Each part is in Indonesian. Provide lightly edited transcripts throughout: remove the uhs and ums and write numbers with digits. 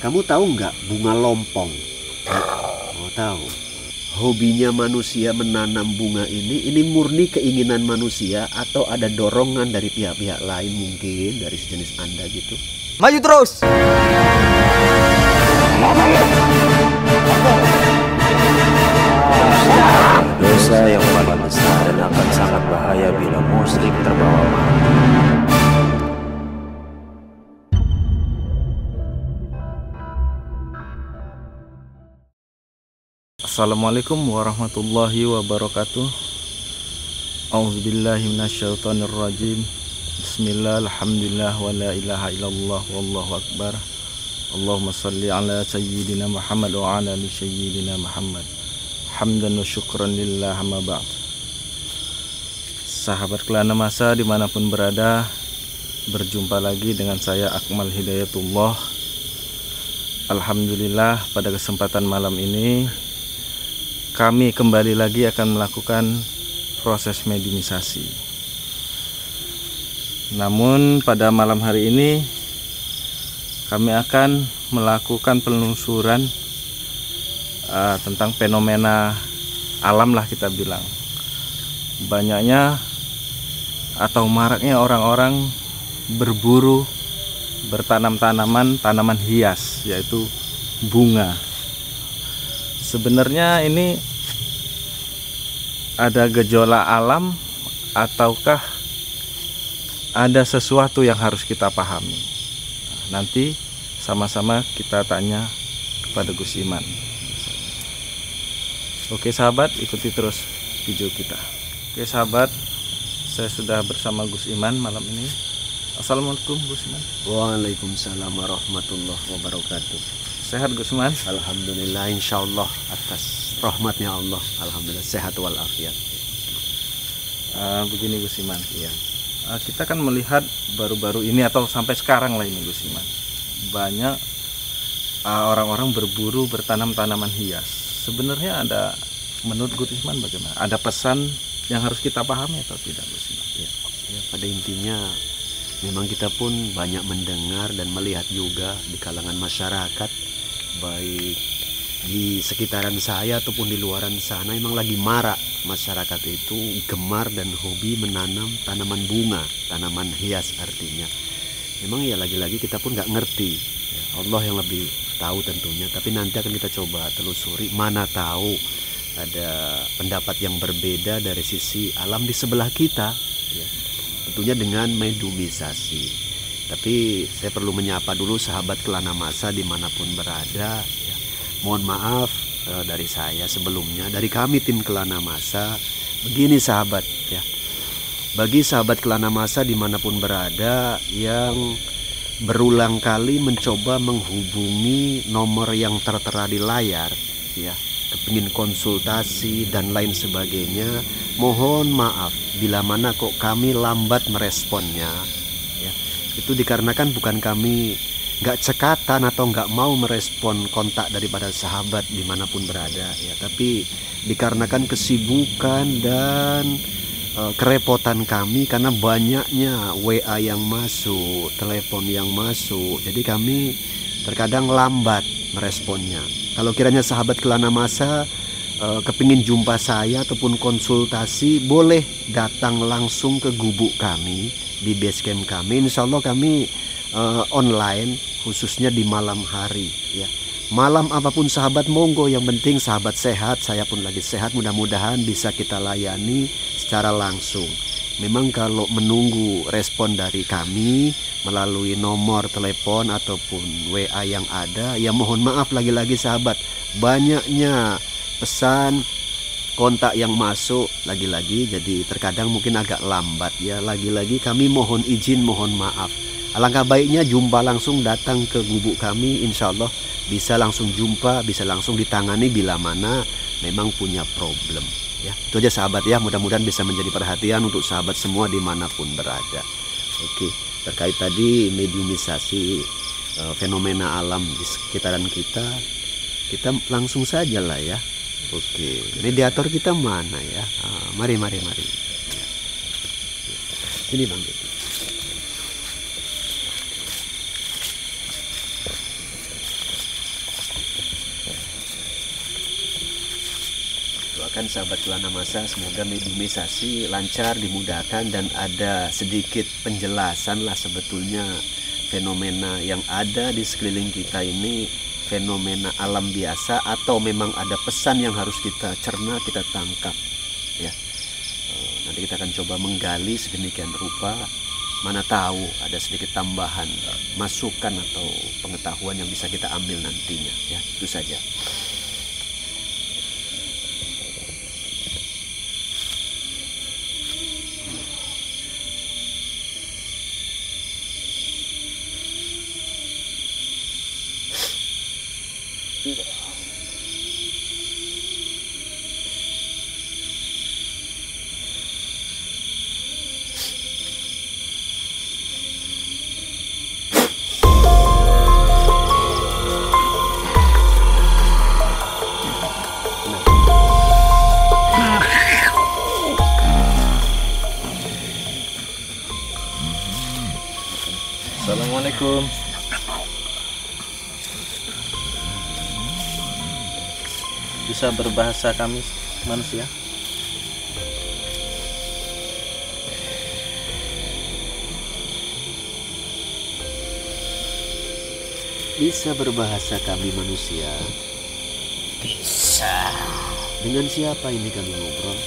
Kamu tahu nggak bunga lompong? Oh tahu. Hobinya manusia menanam bunga ini murni keinginan manusia atau ada dorongan dari pihak-pihak lain mungkin dari sejenis Anda gitu? Maju terus. Dosa yang paling besar dan akan sangat bahaya bila muslim terbawa mati. Assalamualaikum warahmatullahi wabarakatuh. A'udzubillahi minasyaitonirrajim. Bismillah, alhamdulillah, wa la ilaha illallah, wallahu akbar. Allahumma salli ala sayyidina Muhammad wa ala ali sayyidina Muhammad. Hamdan wa syukran lillah, amma ba'd. Sahabat Kelana Masa dimanapun berada, berjumpa lagi dengan saya Akmal Hidayatullah. Alhamdulillah, pada kesempatan malam ini kami kembali lagi akan melakukan proses mediumisasi. Namun pada malam hari ini kami akan melakukan penelusuran tentang fenomena alam lah kita bilang. Banyaknya atau maraknya orang-orang berburu bertanam tanaman hias, yaitu bunga. Sebenarnya ini ada gejolak alam ataukah ada sesuatu yang harus kita pahami? Nanti sama-sama kita tanya kepada Gus Iman. Oke sahabat, ikuti terus video kita. Oke sahabat, saya sudah bersama Gus Iman malam ini. Assalamualaikum Gus Iman. Waalaikumsalam warahmatullahi wabarakatuh. Sehat Gus Iman? Alhamdulillah, insyaallah atas rahmatnya Allah. Alhamdulillah sehat walafiat. Begini Gus Iman, ya. Kita kan melihat baru-baru ini atau sampai sekarang lah ini Gus Iman, banyak orang-orang berburu bertanam tanaman hias. Sebenarnya ada, menurut Gus Iman bagaimana? Ada pesan yang harus kita pahami atau tidak Gus Iman? Ya, pada intinya memang kita pun banyak mendengar dan melihat juga di kalangan masyarakat, baik di sekitaran saya ataupun di luaran sana, memang lagi marak masyarakat itu gemar dan hobi menanam tanaman bunga, tanaman hias artinya. Memang ya lagi-lagi kita pun nggak ngerti, ya, Allah yang lebih tahu tentunya, tapi nanti akan kita coba telusuri, mana tahu ada pendapat yang berbeda dari sisi alam di sebelah kita, ya. Tentunya dengan mediumisasi. Tapi saya perlu menyapa dulu sahabat Kelana Masa dimanapun berada, ya. Mohon maaf dari saya sebelumnya, dari kami tim Kelana Masa. Begini sahabat, ya, bagi sahabat Kelana Masa dimanapun berada yang berulang kali mencoba menghubungi nomor yang tertera di layar, ya, kepingin konsultasi dan lain sebagainya, mohon maaf bila mana kok kami lambat meresponnya, ya. Itu dikarenakan bukan kami nggak cekatan atau nggak mau merespon kontak daripada sahabat dimanapun berada, ya, tapi dikarenakan kesibukan dan kerepotan kami karena banyaknya WA yang masuk, telepon yang masuk, jadi kami terkadang lambat meresponnya. Kalau kiranya sahabat Kelana Masa kepingin jumpa saya ataupun konsultasi, boleh datang langsung ke gubuk kami di base camp kami. Insya Allah kami online, khususnya di malam hari, ya. Malam apapun sahabat monggo, yang penting sahabat sehat, saya pun lagi sehat, mudah-mudahan bisa kita layani secara langsung. Memang kalau menunggu respon dari kami melalui nomor telepon ataupun WA yang ada, ya mohon maaf lagi-lagi sahabat, banyaknya pesan kontak yang masuk lagi-lagi, jadi terkadang mungkin agak lambat, ya. Lagi-lagi kami mohon izin, mohon maaf. Alangkah baiknya jumpa langsung, datang ke gubuk kami, insya Allah bisa langsung jumpa, bisa langsung ditangani bila mana memang punya problem, ya. Itu aja sahabat, ya, mudah-mudahan bisa menjadi perhatian untuk sahabat semua dimanapun berada. Oke, terkait tadi mediumisasi, fenomena alam di sekitaran kita langsung saja lah, ya. Oke, mediator kita mana, ya? Mari. Ini Bang Dedi. doakan sahabat Celana Masa semoga mediumisasi lancar, dimudahkan, dan ada sedikit penjelasan lah sebetulnya fenomena yang ada di sekeliling kita ini fenomena alam biasa atau memang ada pesan yang harus kita cerna, kita tangkap ya. Nanti kita akan coba menggali sedemikian rupa, mana tahu ada sedikit tambahan masukan atau pengetahuan yang bisa kita ambil nantinya ya. Itu saja. Assalamualaikum. Bisa berbahasa kami manusia? Bisa berbahasa kami manusia? Bisa. Dengan siapa ini kami ngobrol?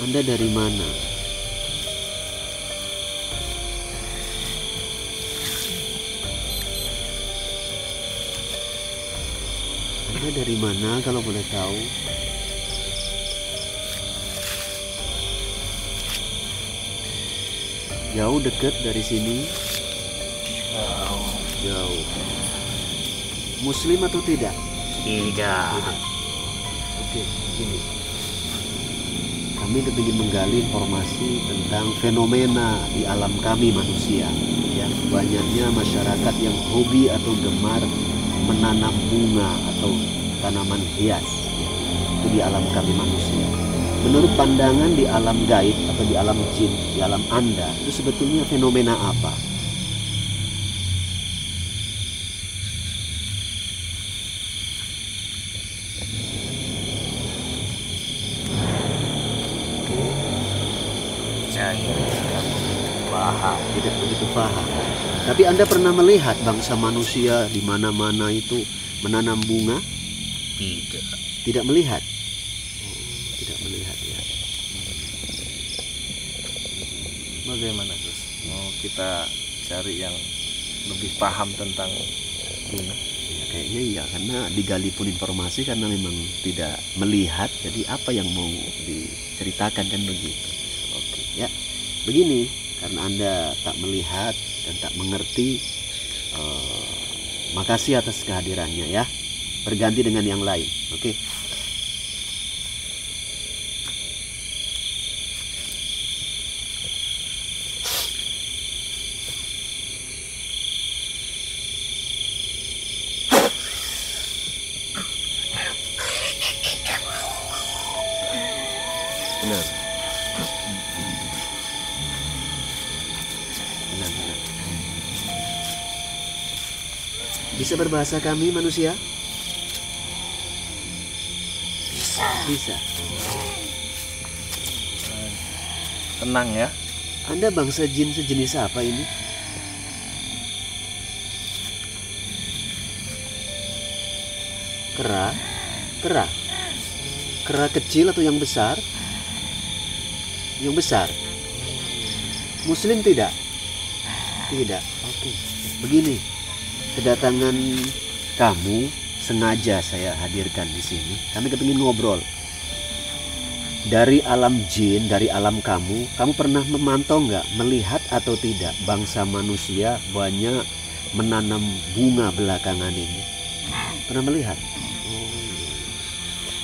Anda dari mana? Anda dari mana kalau boleh tahu? Jauh, dekat dari sini? Jauh. Muslim atau tidak? Tidak. Oke, gini. Kami ingin menggali informasi tentang fenomena di alam kami manusia. Ya, banyaknya masyarakat yang hobi atau gemar menanam bunga atau tanaman hias. Itu di alam kami manusia. Menurut pandangan di alam gaib atau di alam jin, di alam Anda, itu sebetulnya fenomena apa? Saya tidak paham. Tidak begitu paham. Tapi Anda pernah melihat bangsa manusia di mana-mana itu menanam bunga? Tidak. Tidak melihat. Tidak melihat ya. Bagaimana Gus? Mau kita cari yang lebih paham tentang bunga? Ya, kayaknya iya, karena digali pun informasi karena memang tidak melihat. Jadi apa yang mau diceritakan kan begitu. Oke ya, begini, karena Anda tak melihat dan tak mengerti, makasih atas kehadirannya ya. Berganti dengan yang lain, oke? Benar. Benar. Bisa berbahasa kami manusia? Bisa. Tenang ya. Anda bangsa jin sejenis apa ini? Kera? Kera? Kera kecil atau yang besar? Yang besar. Muslim tidak? Tidak. Oke. Begini, kedatangan kamu sengaja saya hadirkan di sini. Kami kepingin ngobrol. Dari alam jin, dari alam kamu pernah memantau nggak, melihat atau tidak bangsa manusia banyak menanam bunga belakangan ini? Pernah melihat?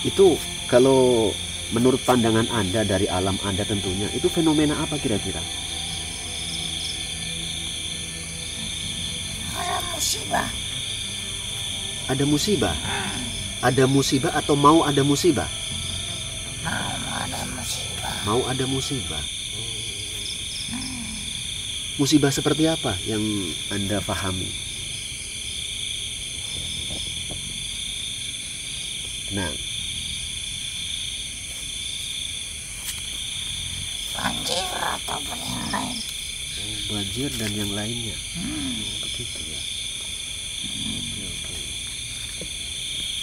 Itu kalau menurut pandangan Anda dari alam Anda tentunya, itu fenomena apa kira-kira? Ada musibah. Ada musibah? Ada musibah atau mau ada musibah? Mau ada musibah. Mau ada musibah. musibah seperti apa yang Anda pahami? Nah, Banjir ataupun yang lain. banjir dan yang lainnya. Begitu ya. Oke.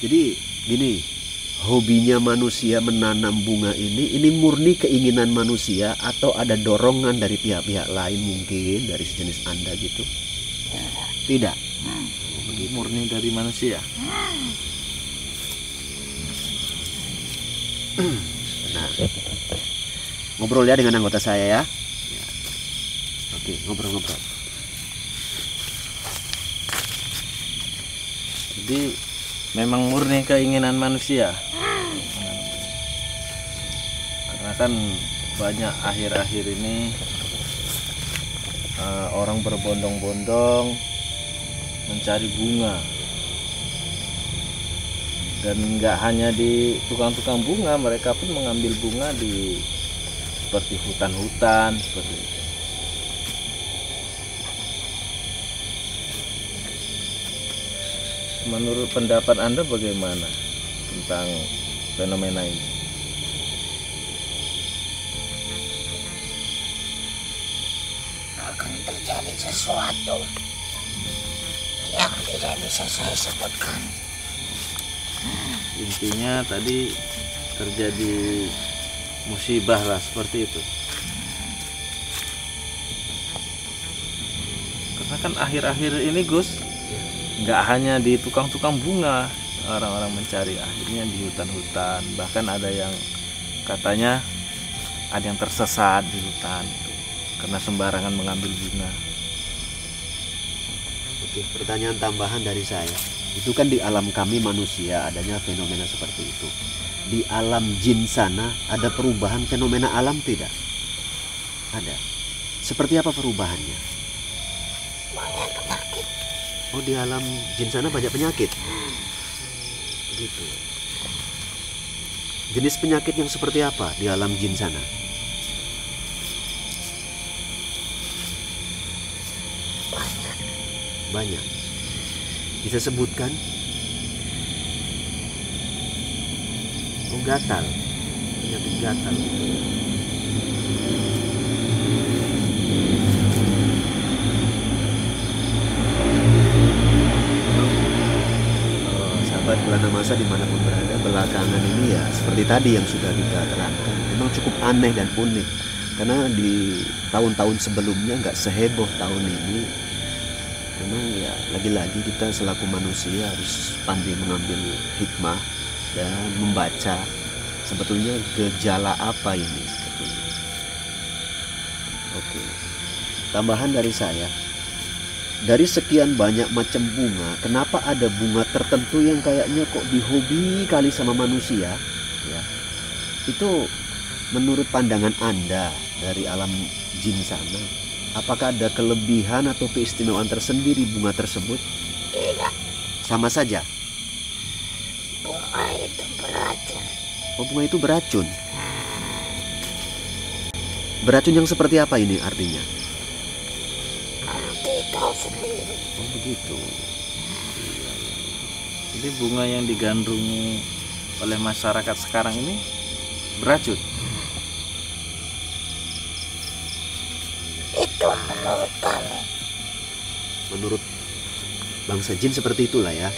Jadi gini, hobinya manusia menanam bunga ini murni keinginan manusia atau ada dorongan dari pihak-pihak lain mungkin dari sejenis Anda gitu? Tidak. Murni dari manusia. Nah, ngobrol ya dengan anggota saya ya. Oke, ngobrol-ngobrol. Jadi memang murni keinginan manusia. Karena kan banyak akhir-akhir ini orang berbondong-bondong mencari bunga. Dan nggak hanya di tukang-tukang bunga, mereka pun mengambil bunga di seperti hutan-hutan seperti itu. Menurut pendapat Anda bagaimana tentang fenomena ini? Akan terjadi sesuatu yang tidak bisa saya sebutkan. Intinya tadi terjadi musibah lah seperti itu. Karena kan akhir-akhir ini Gus, nggak hanya di tukang-tukang bunga orang-orang mencari, akhirnya di hutan-hutan. Bahkan ada yang katanya ada yang tersesat di hutan karena sembarangan mengambil bunga. Oke, pertanyaan tambahan dari saya. Itu kan di alam kami manusia adanya fenomena seperti itu. Di alam jin sana ada perubahan fenomena alam tidak? Ada. Seperti apa perubahannya? Banyak penyakit. Oh, di alam jin sana banyak penyakit. Begitu. Jenis penyakit yang seperti apa di alam jin sana? Banyak. Bisa sebutkan? Oh, gatal. Penyakit gatal. Sahabat Belana Masa dimanapun berada, belakangan ini ya seperti tadi yang sudah kita terangkan, memang cukup aneh dan unik. Karena di tahun-tahun sebelumnya nggak seheboh tahun ini. Memang ya lagi-lagi kita selaku manusia harus pandai mengambil hikmah dan membaca sebetulnya gejala apa ini sebetulnya. Oke. Tambahan dari saya, dari sekian banyak macam bunga, kenapa ada bunga tertentu yang kayaknya kok dihobi kali sama manusia ya? Itu menurut pandangan Anda dari alam jin sana, apakah ada kelebihan atau keistimewaan tersendiri bunga tersebut? Tidak, Sama saja. bunga itu beracun. Oh, bunga itu beracun. Beracun yang seperti apa ini artinya? Nanti tahu sendiri. Oh, begitu. Jadi bunga yang digandrungi oleh masyarakat sekarang ini beracun. Itu menurut kami. Menurut bangsa jin seperti itulah ya.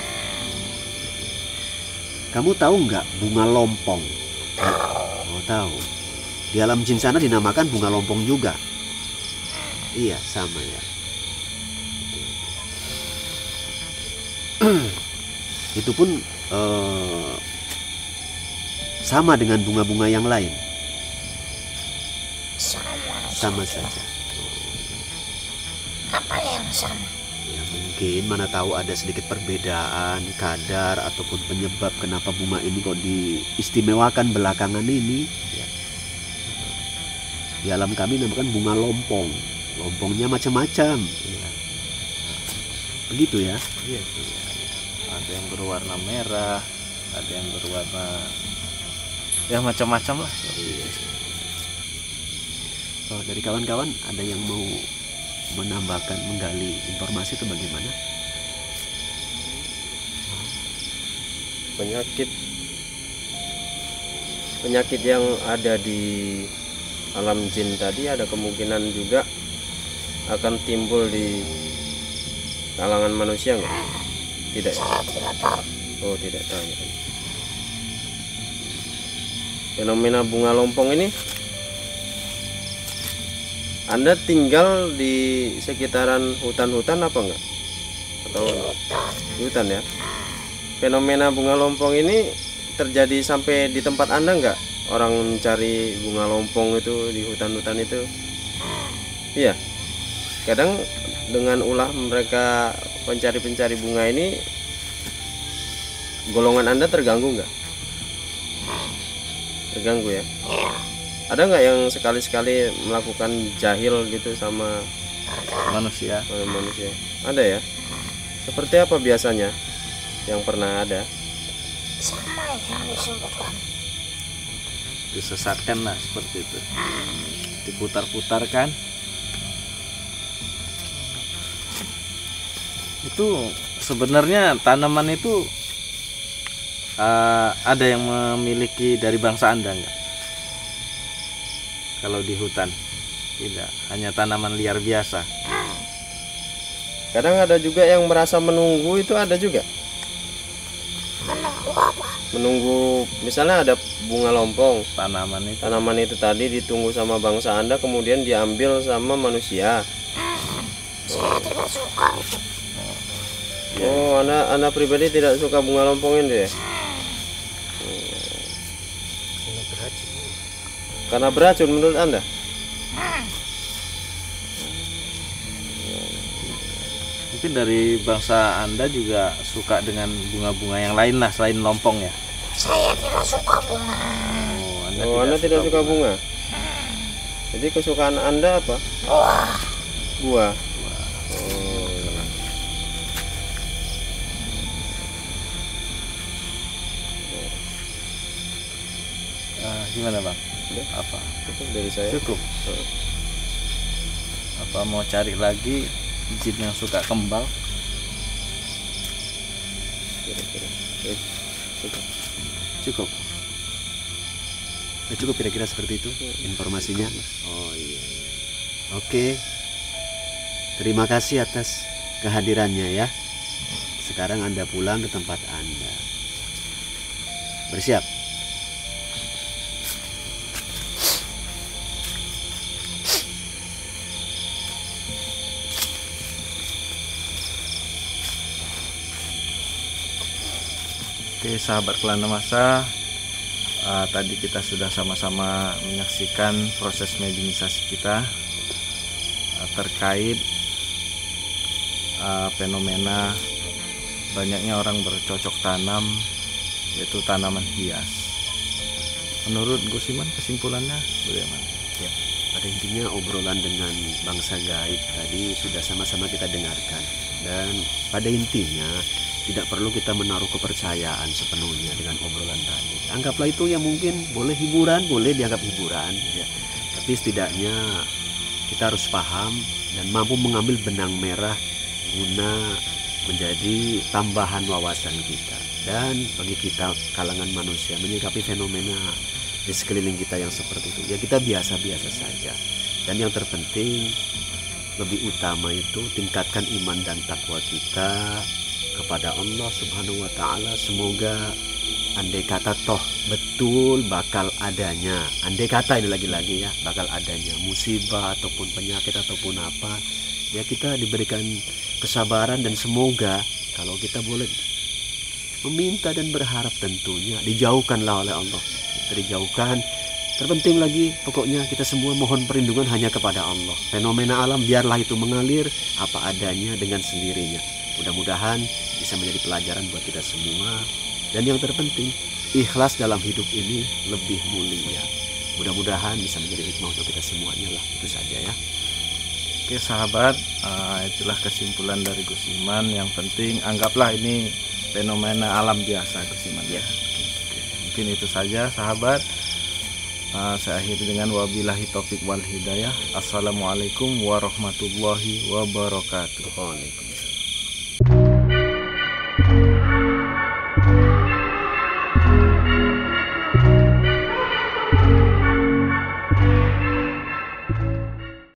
Kamu tahu nggak bunga lompong? Oh, tahu. Di alam jin sana dinamakan bunga lompong juga. Iya, sama ya. Itu pun sama dengan bunga-bunga yang lain. Sama saja. Apa yang sama? Ya, mungkin mana tahu ada sedikit perbedaan kadar ataupun penyebab kenapa bunga ini kok diistimewakan belakangan ini ya. Di alam kami namakan bunga lompong. Lompongnya macam-macam ya. Begitu ya. Iya, ada yang berwarna merah, ada yang berwarna ya macam-macam lah. Oh, dari kawan-kawan ada yang mau menambahkan, menggali informasi itu bagaimana? Penyakit yang ada di alam jin tadi ada kemungkinan juga akan timbul di kalangan manusia nggak? Tidak. Saya tidak tahu. Oh, tidak tahu. Fenomena bunga lompong ini, Anda tinggal di sekitaran hutan-hutan apa enggak? Atau di hutan ya? Fenomena bunga lompong ini terjadi sampai di tempat Anda enggak? Orang mencari bunga lompong itu di hutan-hutan itu? Iya. Kadang dengan ulah mereka pencari-pencari bunga ini, golongan Anda terganggu enggak? Terganggu ya? Iya. Ada nggak yang sekali-sekali melakukan jahil gitu sama Manusia. manusia? Ada ya? Seperti apa biasanya yang pernah ada? Sama yang disebutkan. Disesatkan lah seperti itu. Diputar-putarkan. Itu sebenarnya tanaman itu ada yang memiliki dari bangsa Anda enggak? Kalau di hutan tidak, hanya tanaman liar biasa. Kadang ada juga yang merasa menunggu, itu ada juga. Menunggu apa? Menunggu, misalnya ada bunga lompong, Tanaman itu tanaman itu tadi ditunggu sama bangsa Anda, kemudian diambil sama manusia. Saya tidak suka itu. Oh, Anda pribadi tidak suka bunga lompong itu ya? Karena beracun menurut Anda? mungkin dari bangsa Anda juga suka dengan bunga-bunga yang lain lah selain lompong ya. Saya tidak suka bunga. Anda tidak suka bunga. Jadi kesukaan Anda apa? Wah, Buah. Gimana bang? Udah. Apa? Cukup dari saya. Cukup. Apa mau cari lagi jin yang suka kembang? Kira-kira. Cukup. Cukup. Cukup kira-kira seperti itu informasinya. Oh iya. Oke. Terima kasih atas kehadirannya ya. Sekarang Anda pulang ke tempat Anda. Bersiap. Oke sahabat Kelana Masa, tadi kita sudah sama-sama menyaksikan proses mediumisasi kita terkait fenomena banyaknya orang bercocok tanam, yaitu tanaman hias. Menurut Gus Iman kesimpulannya bagaimana? Ya, pada intinya obrolan dengan bangsa gaib tadi sudah sama-sama kita dengarkan, dan pada intinya tidak perlu kita menaruh kepercayaan sepenuhnya dengan obrolan tadi. Anggaplah itu yang mungkin boleh hiburan, boleh dianggap hiburan ya. Tapi setidaknya kita harus paham dan mampu mengambil benang merah guna menjadi tambahan wawasan kita. Dan bagi kita kalangan manusia menyikapi fenomena di sekeliling kita yang seperti itu, ya kita biasa-biasa saja. Dan yang terpenting, lebih utama itu tingkatkan iman dan takwa kita kepada Allah Subhanahu wa Ta'ala. Semoga andai kata toh betul bakal adanya, andai kata ini lagi-lagi ya, bakal adanya musibah ataupun penyakit ataupun apa, ya kita diberikan kesabaran, dan semoga kalau kita boleh meminta dan berharap tentunya dijauhkanlah oleh Allah, dijauhkan. Terpenting lagi pokoknya kita semua mohon perlindungan hanya kepada Allah. Fenomena alam biarlah itu mengalir apa adanya dengan sendirinya. Mudah-mudahan bisa menjadi pelajaran buat kita semua. Dan yang terpenting, ikhlas dalam hidup ini lebih mulia. Mudah-mudahan bisa menjadi hikmah untuk kita semuanya lah. Itu saja ya. Oke sahabat, itulah kesimpulan dari Gus Iman. Yang penting anggaplah ini fenomena alam biasa Gus Iman ya. Oke, mungkin itu saja sahabat. Saya akhiri dengan wabillahi taufik wal hidayah. Assalamualaikum warahmatullahi wabarakatuh. Waalaikumsalam.